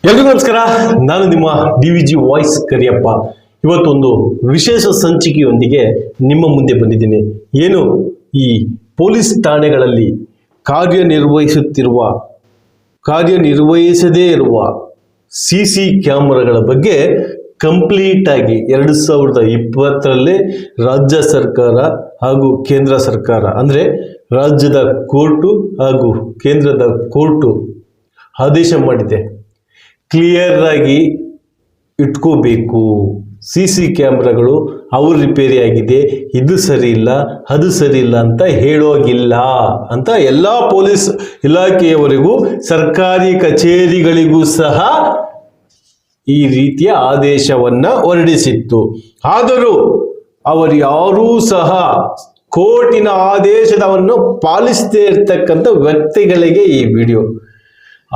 ಎಲ್ರಿಗೂ ನಮಸ್ಕಾರ. ನಾನು ನಿಮ್ಮ DVG ವಾಯ್ಸ್ ಕರಿಯಪ್ಪ. ಇವತ್ತೊಂದು ವಿಶೇಷ ಸಂಚಿಕೆಯೊಂದಿಗೆ ನಿಮ್ಮ ಮುಂದೆ ಬಂದಿದ್ದೀನಿ. ಏನು ಈ ಪೊಲೀಸ್ ಠಾಣೆಗಳಲ್ಲಿ ಕಾರ್ಯನಿರ್ವಹಿಸದೇ ಇರುವ CC ಕ್ಯಾಮೆರಾಗಳ ಬಗ್ಗೆ ಕಂಪ್ಲೀಟ್ ಆಗಿ 2020ರಲ್ಲಿ ರಾಜ್ಯ ಸರ್ಕಾರ ಹಾಗೂ ಕೇಂದ್ರ ಸರ್ಕಾರ ಅಂದರೆ ರಾಜ್ಯದ ಕೋರ್ಟು ಹಾಗೂ ಕೇಂದ್ರದ ಕೋರ್ಟು ಆದೇಶ ಮಾಡಿದೆ. ಕ್ಲಿಯರ್ ಆಗಿ ಇಟ್ಕೋಬೇಕು. CC ಕ್ಯಾಮ್ರಾಗಳು ಅವ್ರು ರಿಪೇರಿ ಆಗಿದೆ, ಇದು ಸರಿ ಇಲ್ಲ, ಅದು ಸರಿ ಇಲ್ಲ ಅಂತ ಹೇಳೋಗಿಲ್ಲ ಅಂತ ಎಲ್ಲ ಪೊಲೀಸ್ ಇಲಾಖೆಯವರಿಗೂ ಸರ್ಕಾರಿ ಕಚೇರಿಗಳಿಗೂ ಸಹ ಈ ರೀತಿಯ ಆದೇಶವನ್ನ ಹೊರಡಿಸಿತ್ತು. ಆದರೂ ಅವರು ಯಾರೂ ಸಹ ಕೋರ್ಟಿನ ಆದೇಶವನ್ನು ಪಾಲಿಸದೇ ಇರತಕ್ಕಂಥ ವ್ಯಕ್ತಿಗಳಿಗೆ ಈ ವಿಡಿಯೋ.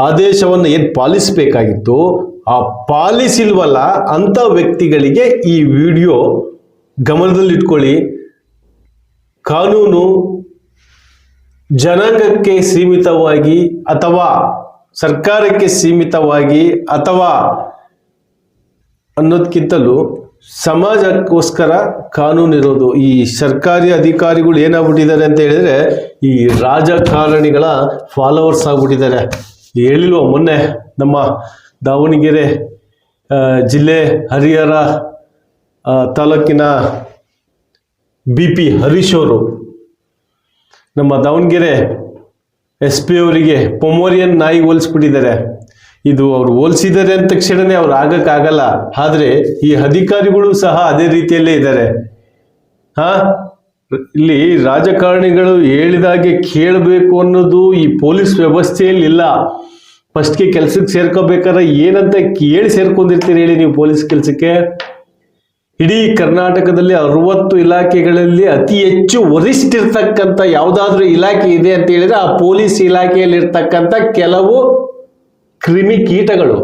ಆದೇಶವನ್ನು ಏನು ಪಾಲಿಸಬೇಕಾಗಿತ್ತು ಆ ಪಾಲಿಸಿಲ್ವಲ್ಲ ಅಂತ ವ್ಯಕ್ತಿಗಳಿಗೆ ಈ ವಿಡಿಯೋ ಗಮನದಲ್ಲಿಟ್ಕೊಳ್ಳಿ. ಕಾನೂನು ಜನಾಂಗಕ್ಕೆ ಸೀಮಿತವಾಗಿ ಅಥವಾ ಸರ್ಕಾರಕ್ಕೆ ಸೀಮಿತವಾಗಿ ಅಥವಾ ಅನ್ನೋದಕ್ಕಿಂತಲೂ ಸಮಾಜಕ್ಕೋಸ್ಕರ ಕಾನೂನು ಇರೋದು. ಈ ಸರ್ಕಾರಿ ಅಧಿಕಾರಿಗಳು ಏನಾಗ್ಬಿಟ್ಟಿದ್ದಾರೆ ಅಂತ ಹೇಳಿದ್ರೆ ಈ ರಾಜಕಾರಣಿಗಳ ಫಾಲೋವರ್ಸ್ ಆಗ್ಬಿಟ್ಟಿದ್ದಾರೆ. ಹೇಳಿಲ್ವ ಮೊನ್ನೆ ನಮ್ಮ ದಾವಣಗೆರೆ ಜಿಲ್ಲೆ ಹರಿಹರ ತಾಲೂಕಿನ BP ಹರೀಶ್ ಅವರು ನಮ್ಮ ದಾವಣಗೆರೆ SP ಅವರಿಗೆ ಪೊಮೋರಿಯನ್ ನಾಯಿ ಹೋಲಿಸ್ಬಿಟ್ಟಿದ್ದಾರೆ. ಇದು ಅವ್ರು ಹೋಲಿಸಿದ್ದಾರೆ ಅಂದ ತಕ್ಷಣನೇ ಅವ್ರು ಆಗಕ್ಕಾಗಲ್ಲ. ಆದರೆ ಈ ಅಧಿಕಾರಿಗಳು ಸಹ ಅದೇ ರೀತಿಯಲ್ಲೇ ಇದ್ದಾರೆ. ಇಲ್ಲಿ ರಾಜಕಾರಣಿಗಳು ಹೇಳಿದಾಗೆ ಕೇಳಬೇಕು ಅನ್ನೋದು ಈ ಪೊಲೀಸ್ ವ್ಯವಸ್ಥೆಯಲ್ಲಿ ಇಲ್ಲ. ಫಸ್ಟ್ಗೆ ಕೆಲ್ಸಕ್ಕೆ ಸೇರ್ಕೋಬೇಕಾದ್ರೆ ಏನಂತ ಕೇಳಿ ಸೇರ್ಕೊಂಡಿರ್ತೀರಿ ಹೇಳಿ ನೀವು ಪೊಲೀಸ್ ಕೆಲಸಕ್ಕೆ? ಇಡೀ ಕರ್ನಾಟಕದಲ್ಲಿ 60 ಇಲಾಖೆಗಳಲ್ಲಿ ಅತಿ ಹೆಚ್ಚು ವರಿಷ್ಠ ಇರ್ತಕ್ಕಂಥ ಯಾವುದಾದ್ರೂ ಇಲಾಖೆ ಇದೆ ಅಂತ ಹೇಳಿದ್ರೆ ಆ ಪೊಲೀಸ್ ಇಲಾಖೆಯಲ್ಲಿ ಇರ್ತಕ್ಕಂಥ ಕೆಲವು ಕ್ರಿಮಿಕೀಟಗಳು.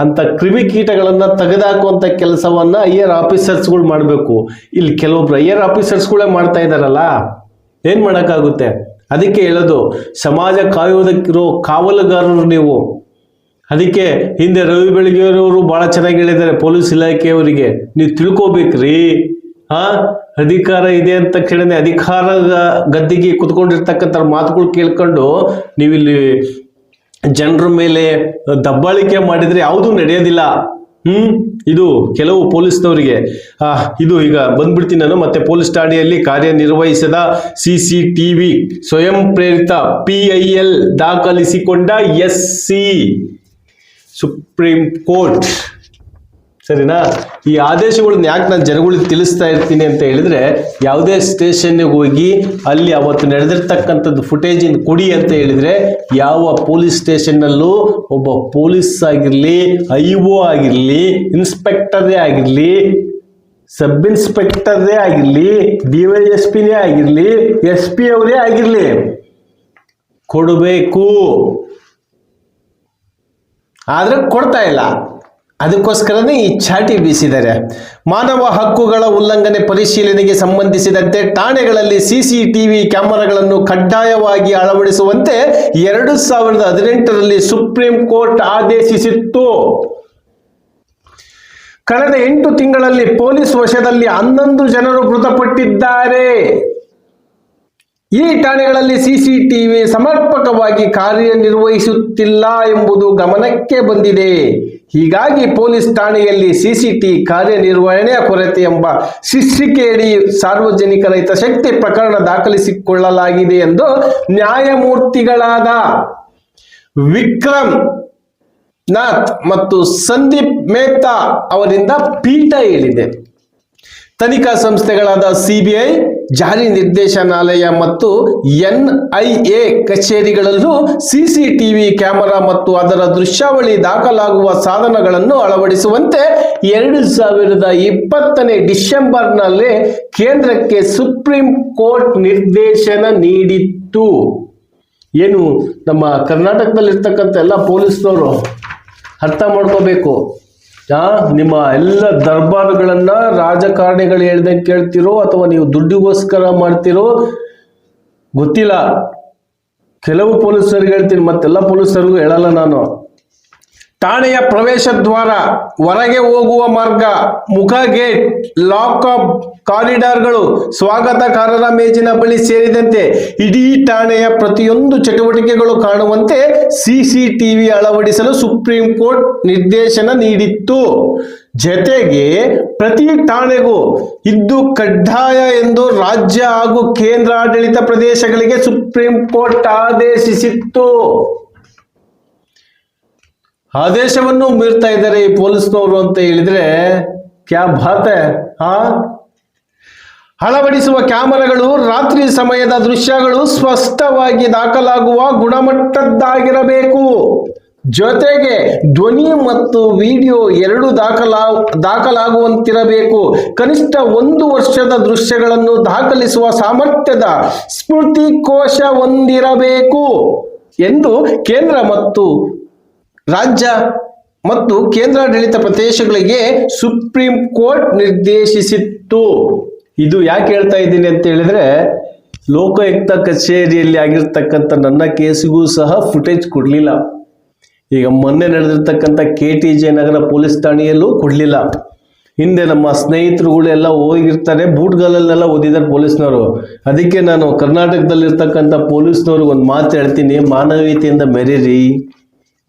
ಅಂತ ಕ್ರಿಮಿಕೀಟಗಳನ್ನ ತೆಗೆದುಹಾಕುವಂಥ ಕೆಲಸವನ್ನ ಹೈಯರ್ ಆಫೀಸರ್ಸ್ಗಳು ಮಾಡಬೇಕು. ಇಲ್ಲಿ ಕೆಲವೊಬ್ರು ಹೈಯರ್ ಆಫೀಸರ್ಸ್ಗಳೇ ಮಾಡ್ತಾ ಇದ್ದಾರಲ್ಲ, ಏನ್ ಮಾಡೋಕ್ಕಾಗುತ್ತೆ? ಅದಕ್ಕೆ ಹೇಳೋದು, ಸಮಾಜ ಕಾಯೋದಕ್ಕಿರೋ ಕಾವಲುಗಾರರು ನೀವು. ಅದಕ್ಕೆ ಹಿಂದೆ ರವಿ ಬೆಳಗೆಯವರು ಬಹಳ ಚೆನ್ನಾಗಿ ಹೇಳಿದ್ದಾರೆ ಪೊಲೀಸ್ ಇಲಾಖೆಯವರಿಗೆ, ನೀವು ತಿಳ್ಕೋಬೇಕ್ರಿ. ಅಧಿಕಾರ ಇದೆ ಅಂತ ತಕ್ಷಣನೇ ಅಧಿಕಾರ ಗದ್ದಿಗೆ ಕುತ್ಕೊಂಡಿರ್ತಕ್ಕಂಥ ಮಾತುಗಳು ಕೇಳ್ಕೊಂಡು ನೀವಿಲ್ಲಿ ಜನರ ಮೇಲೆ ದಬ್ಬಾಳಿಕೆ ಮಾಡಿದ್ರೆ ಯಾವುದೂ ನಡೆಯೋದಿಲ್ಲ. ಇದು ಕೆಲವು ಪೊಲೀಸ್ನವರಿಗೆ. ಇದು ಈಗ ಬಂದ್ಬಿಡ್ತೀನಿ ನಾನು. ಮತ್ತೆ ಪೊಲೀಸ್ ಠಾಣೆಯಲ್ಲಿ ಕಾರ್ಯನಿರ್ವಹಿಸದ CCTV ಸ್ವಯಂ ಪ್ರೇರಿತ PIL ದಾಖಲಿಸಿಕೊಂಡ SC ಸುಪ್ರೀಂ ಕೋರ್ಟ್. ಸರಿನಾ? ಈ ಆದೇಶಗಳನ್ನ ಯಾಕೆ ನಾನು ಜನಗಳಿಗೆ ತಿಳಿಸ್ತಾ ಇರ್ತೀನಿ ಅಂತ ಹೇಳಿದ್ರೆ, ಯಾವುದೇ ಸ್ಟೇಷನ್ಗೆ ಹೋಗಿ ಅಲ್ಲಿ ಅವತ್ತು ನಡೆದಿರ್ತಕ್ಕಂಥದ್ದು ಫುಟೇಜ್ ಕೊಡಿ ಅಂತ ಹೇಳಿದ್ರೆ ಯಾವ ಪೊಲೀಸ್ ಸ್ಟೇಷನ್ನಲ್ಲೂ ಒಬ್ಬ ಪೊಲೀಸ್ ಆಗಿರಲಿ, IO ಆಗಿರಲಿ, ಇನ್ಸ್ಪೆಕ್ಟರೇ ಆಗಿರಲಿ, ಸಬ್ ಇನ್ಸ್ಪೆಕ್ಟರೇ ಆಗಿರಲಿ, DYSPನೇ ಆಗಿರಲಿ, SP ಅವರೇ ಆಗಿರಲಿ ಕೊಡಬೇಕು. ಆದ್ರೆ ಕೊಡ್ತಾ ಇಲ್ಲ. ಅದಕ್ಕೋಸ್ಕರನೇ ಈ ಚಾಟಿ ಬೀಸಿದ್ದಾರೆ. ಮಾನವ ಹಕ್ಕುಗಳ ಉಲ್ಲಂಘನೆ ಪರಿಶೀಲನೆಗೆ ಸಂಬಂಧಿಸಿದಂತೆ ಠಾಣೆಗಳಲ್ಲಿ CCTV ಕ್ಯಾಮೆರಾಗಳನ್ನು ಕಡ್ಡಾಯವಾಗಿ ಅಳವಡಿಸುವಂತೆ 2018ರಲ್ಲಿ ಸುಪ್ರೀಂ ಕೋರ್ಟ್ ಆದೇಶಿಸಿತ್ತು. ಕಳೆದ 8 ತಿಂಗಳಲ್ಲಿ ಪೊಲೀಸ್ ವಶದಲ್ಲಿ 11 ಜನರು ಮೃತಪಟ್ಟಿದ್ದಾರೆ. ಈ ಠಾಣೆಗಳಲ್ಲಿ CCTV ಸಮರ್ಪಕವಾಗಿ ಕಾರ್ಯನಿರ್ವಹಿಸುತ್ತಿಲ್ಲ ಎಂಬುದು ಗಮನಕ್ಕೆ ಬಂದಿದೆ. ಹೀಗಾಗಿ ಪೊಲೀಸ್ ಠಾಣೆಯಲ್ಲಿ CCTV ಕಾರ್ಯನಿರ್ವಹಣೆಯ ಕೊರತೆ ಎಂಬ ಶೀರ್ಷಿಕೆಯಡಿ ಸಾರ್ವಜನಿಕರ ಹಿತಾಸಕ್ತಿ ಪ್ರಕರಣ ದಾಖಲಿಸಿಕೊಳ್ಳಲಾಗಿದೆ ಎಂದು ನ್ಯಾಯಮೂರ್ತಿಗಳಾದ ವಿಕ್ರಮ್ ನಾಥ್ ಮತ್ತು ಸಂದೀಪ್ ಮೆಹ್ತಾ ಅವರಿಂದ ಪೀಠ ಹೇಳಿದೆ. ತನಿಖಾ ಸಂಸ್ಥೆಗಳಾದ CBI, ಜಾರಿ ನಿರ್ದೇಶನಾಲಯ ಮತ್ತು NIA ಕಚೇರಿಗಳಲ್ಲೂ CCTV ಕ್ಯಾಮೆರಾ ಮತ್ತು ಅದರ ದೃಶ್ಯಾವಳಿ ದಾಖಲಾಗುವ ಸಾಧನಗಳನ್ನು ಅಳವಡಿಸುವಂತೆ 2020ನೇ ಡಿಸೆಂಬರ್ನಲ್ಲಿ ಕೇಂದ್ರಕ್ಕೆ ಸುಪ್ರೀಂ ಕೋರ್ಟ್ ನಿರ್ದೇಶನ ನೀಡಿತ್ತು. ಏನು ನಮ್ಮ ಕರ್ನಾಟಕದಲ್ಲಿರ್ತಕ್ಕಂಥ ಎಲ್ಲ ಪೊಲೀಸ್ನವರು ಅರ್ಥ ಮಾಡ್ಕೋಬೇಕು. ನಿಮ್ಮ ಎಲ್ಲ ದರ್ಬಾರುಗಳನ್ನ ರಾಜಕಾರಣಿಗಳು ಹೇಳ್ದಂಗೆ ಕೇಳ್ತಿರೋ ಅಥವಾ ನೀವು ದುಡ್ಡಿಗೋಸ್ಕರ ಮಾಡ್ತಿರೋ ಗೊತ್ತಿಲ್ಲ. ಕೆಲವು ಪೊಲೀಸರಿಗೆ ಹೇಳ್ತೀನಿ, ಮತ್ತೆಲ್ಲ ಪೊಲೀಸರಿಗೂ ಹೇಳಲ್ಲ ನಾನು. ಠಾಣೆಯ ಪ್ರವೇಶ ದ್ವಾರ, ಹೊರಗೆ ಹೋಗುವ ಮಾರ್ಗ, ಮುಖ ಗೇಟ್, ಲಾಕಪ್, ಕಾರಿಡಾರ್ಗಳು, ಸ್ವಾಗತಕಾರರ ಮೇಜಿನ ಬಳಿ ಸೇರಿದಂತೆ ಇಡೀ ಠಾಣೆಯ ಪ್ರತಿಯೊಂದು ಚಟುವಟಿಕೆಗಳು ಕಾಣುವಂತೆ ಸಿಸಿಟಿವಿ ಅಳವಡಿಸಲು ಸುಪ್ರೀಂ ಕೋರ್ಟ್ ನಿರ್ದೇಶನ ನೀಡಿತ್ತು. ಜತೆಗೆ ಪ್ರತಿ ಠಾಣೆಗೂ ಇದ್ದು ಕಡ್ಡಾಯ ಎಂದು ರಾಜ್ಯ ಹಾಗೂ ಕೇಂದ್ರಾಡಳಿತ ಪ್ರದೇಶಗಳಿಗೆ ಸುಪ್ರೀಂ ಕೋರ್ಟ್ ಆದೇಶಿಸಿತ್ತು. ಆದೇಶವನ್ನು ಮೀರ್ತಾ ಇದ್ದಾರೆ ಈ ಪೊಲೀಸ್ನವರು ಅಂತ ಹೇಳಿದ್ರೆ ಕ್ಯಾ ಬಾತ್ ಹೈ. ಅಳವಡಿಸುವ ಕ್ಯಾಮೆರಾಗಳು ರಾತ್ರಿ ಸಮಯದ ದೃಶ್ಯಗಳು ಸ್ಪಷ್ಟವಾಗಿ ದಾಖಲಾಗುವ ಗುಣಮಟ್ಟದ್ದಾಗಿರಬೇಕು. ಜೊತೆಗೆ ಧ್ವನಿ ಮತ್ತು ವಿಡಿಯೋ ಎರಡು ದಾಖಲಾಗುವಂತಿರಬೇಕು. ಕನಿಷ್ಠ 1 ವರ್ಷದ ದೃಶ್ಯಗಳನ್ನು ದಾಖಲಿಸುವ ಸಾಮರ್ಥ್ಯದ ಸ್ಮೃತಿ ಕೋಶ ಹೊಂದಿರಬೇಕು ಎಂದು ಕೇಂದ್ರ ಮತ್ತು ರಾಜ್ಯ ಮತ್ತು ಕೇಂದ್ರಾಡಳಿತ ಪ್ರದೇಶಗಳಿಗೆ ಸುಪ್ರೀಂ ಕೋರ್ಟ್ ನಿರ್ದೇಶಿಸಿತ್ತು. ಇದು ಯಾಕೆ ಹೇಳ್ತಾ ಇದ್ದೀನಿ ಅಂತ ಹೇಳಿದ್ರೆ, ಲೋಕಾಯುಕ್ತ ಕಚೇರಿಯಲ್ಲಿ ಆಗಿರ್ತಕ್ಕಂಥ ನನ್ನ ಕೇಸಿಗೂ ಸಹ ಫುಟೇಜ್ ಕೊಡಲಿಲ್ಲ. ಈಗ ಮೊನ್ನೆ ನಡೆದಿರ್ತಕ್ಕಂಥ KTJ ನಗರ ಪೊಲೀಸ್ ಠಾಣೆಯಲ್ಲೂ ಕೊಡಲಿಲ್ಲ. ಹಿಂದೆ ನಮ್ಮ ಸ್ನೇಹಿತರುಗಳು ಎಲ್ಲ ಹೋಗಿರ್ತಾರೆ, ಬೂಟ್ಗಳಲ್ಲೆಲ್ಲ ಓದಿದ್ದಾರೆ ಪೊಲೀಸ್ನವರು. ಅದಕ್ಕೆ ನಾನು ಕರ್ನಾಟಕದಲ್ಲಿರ್ತಕ್ಕಂಥ ಪೊಲೀಸ್ನವ್ರಿಗೆ ಒಂದು ಮಾತು ಹೇಳ್ತೀನಿ, ಮಾನವೀಯತೆಯಿಂದ ಮೆರೀರಿ.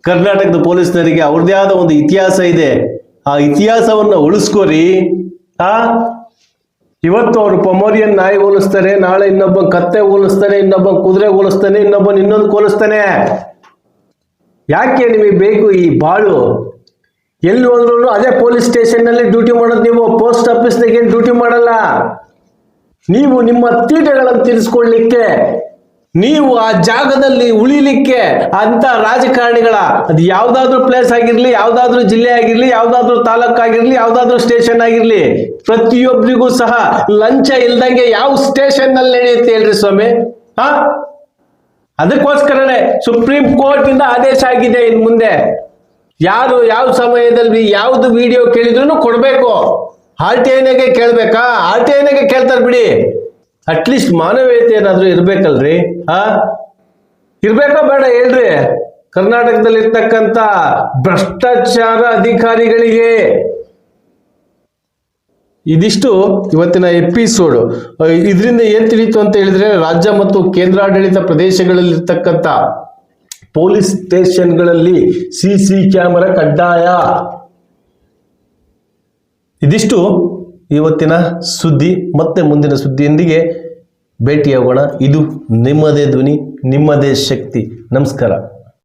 ಕರ್ನಾಟಕದ ಪೊಲೀಸ್ನವರಿಗೆ ಅವ್ರದ್ದೇ ಆದ ಒಂದು ಇತಿಹಾಸ ಇದೆ, ಆ ಇತಿಹಾಸವನ್ನು ಉಳಿಸ್ಕೋರಿ. ಇವತ್ತು ಅವರು ಪೊಮೋರಿಯನ್ ನಾಯಿ ಹೋಲಿಸ್ತಾರೆ, ನಾಳೆ ಇನ್ನೊಬ್ಬ ಕತ್ತೆ ಹೋಲಿಸ್ತಾನೆ, ಇನ್ನೊಬ್ಬ ಕುದುರೆ ಹೋಲಿಸ್ತಾನೆ, ಇನ್ನೊಬ್ಬ ಇನ್ನೊಂದು ಹೋಲಿಸ್ತಾನೆ. ಯಾಕೆ ನಿಮಗೆ ಬೇಕು ಈ ಬಾಳು? ಎಲ್ಲಿ ಹೋದ್ರು ಅದೇ ಪೊಲೀಸ್ ಸ್ಟೇಷನ್ ನಲ್ಲಿ ಡ್ಯೂಟಿ ಮಾಡೋದು, ನೀವು ಪೋಸ್ಟ್ ಆಫೀಸ್ನಾಗ ಏನು ಡ್ಯೂಟಿ ಮಾಡಲ್ಲ. ನೀವು ನಿಮ್ಮ ತೀಟೆಗಳನ್ನು ತೀರಿಸ್ಕೊಳ್ಳಿಕ್ಕೆ, ನೀವು ಆ ಜಾಗದಲ್ಲಿ ಉಳಿಲಿಕ್ಕೆ ಅಂತ ರಾಜಕಾರಣಿಗಳ, ಅದು ಯಾವ್ದಾದ್ರು ಪ್ಲೇಸ್ ಆಗಿರ್ಲಿ, ಯಾವ್ದಾದ್ರು ಜಿಲ್ಲೆ ಆಗಿರ್ಲಿ, ಯಾವ್ದಾದ್ರು ತಾಲೂಕು ಆಗಿರ್ಲಿ, ಯಾವ್ದಾದ್ರು ಸ್ಟೇಷನ್ ಆಗಿರ್ಲಿ, ಪ್ರತಿಯೊಬ್ಬರಿಗೂ ಸಹ ಲಂಚ ಇಲ್ದಂಗೆ ಯಾವ ಸ್ಟೇಷನ್ ನಲ್ಲಿ ನಡೆಯುತ್ತೆ ಹೇಳ್ರಿ ಸ್ವಾಮಿ? ಅದಕ್ಕೋಸ್ಕರನೇ ಸುಪ್ರೀಂ ಕೋರ್ಟ್ ಇಂದ ಆದೇಶ ಆಗಿದೆ. ಇನ್ ಮುಂದೆ ಯಾರು ಯಾವ ಸಮಯದಲ್ಲಿ ಯಾವ್ದು ವಿಡಿಯೋ ಕೇಳಿದ್ರು ಕೊಡ್ಬೇಕು. RTIನಾಗೆ ಕೇಳ್ಬೇಕಾ? RTIನಾಗೆ ಕೇಳ್ತಾರೆ ಬಿಡಿ, ಅಟ್ಲೀಸ್ಟ್ ಮಾನವೀಯತೆ ಏನಾದ್ರೂ ಇರ್ಬೇಕಲ್ರಿ. ಇರ್ಬೇಕಾ ಬೇಡ ಹೇಳ್ರಿ? ಕರ್ನಾಟಕದಲ್ಲಿ ಇರ್ತಕ್ಕಂಥ ಭ್ರಷ್ಟಾಚಾರ ಅಧಿಕಾರಿಗಳಿಗೆ. ಇದಿಷ್ಟು ಇವತ್ತಿನ ಎಪಿಸೋಡ್. ಇದರಿಂದ ಏನ್ ತಿಳಿಯಿತು ಅಂತ ಹೇಳಿದ್ರೆ, ರಾಜ್ಯ ಮತ್ತು ಕೇಂದ್ರಾಡಳಿತ ಪ್ರದೇಶಗಳಲ್ಲಿರ್ತಕ್ಕಂಥ ಪೊಲೀಸ್ ಸ್ಟೇಷನ್ಗಳಲ್ಲಿ CC ಕ್ಯಾಮೆರಾ ಕಡ್ಡಾಯ. ಇದಿಷ್ಟು ಇವತ್ತಿನ ಸುದ್ದಿ. ಮತ್ತೆ ಮುಂದಿನ ಸುದ್ದಿಯೊಂದಿಗೆ ಭೇಟಿಯಾಗೋಣ. ಇದು ನಿಮ್ಮದೇ ಧ್ವನಿ, ನಿಮ್ಮದೇ ಶಕ್ತಿ. ನಮಸ್ಕಾರ.